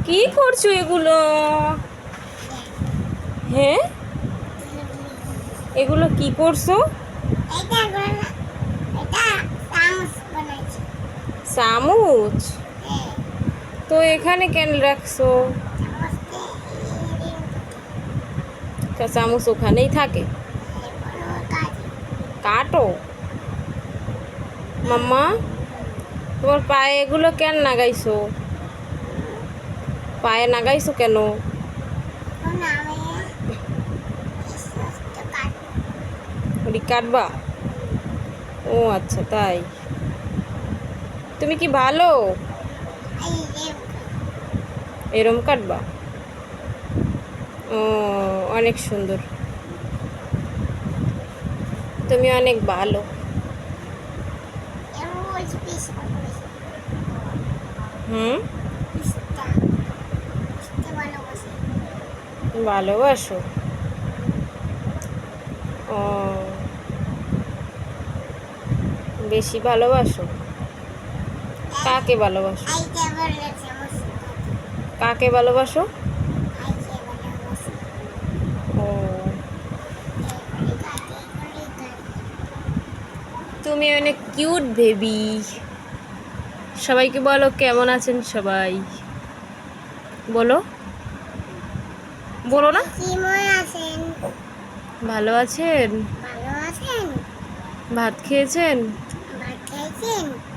কি করছো এগুলো? হ্যাঁ, এগুলো কি করছো? চামচ? তো এখানে কেন রাখছো? চামচ ওখানেই থাকে। কাটো। মাম্মা, তোমার পায়ে এগুলো কেন লাগাইছো? পায়ে লাগাইছো কেন? ওটি কাটবা? ও আচ্ছা, তাই। তুমি কি ভালো? এরম কাটবা? ও, অনেক সুন্দর। তুমি অনেক ভালো। হুম, ভালোবাসো? ও, বেশি ভালোবাসো? কাকে ভালোবাসো? কাকে ভালোবাসো? ও, তুমি অনেক কিউট বেবি। সবাইকে বলো কেমন আছেন সবাই। বলো, বলো না। ভালো আছেন? ভাত খেয়েছেন?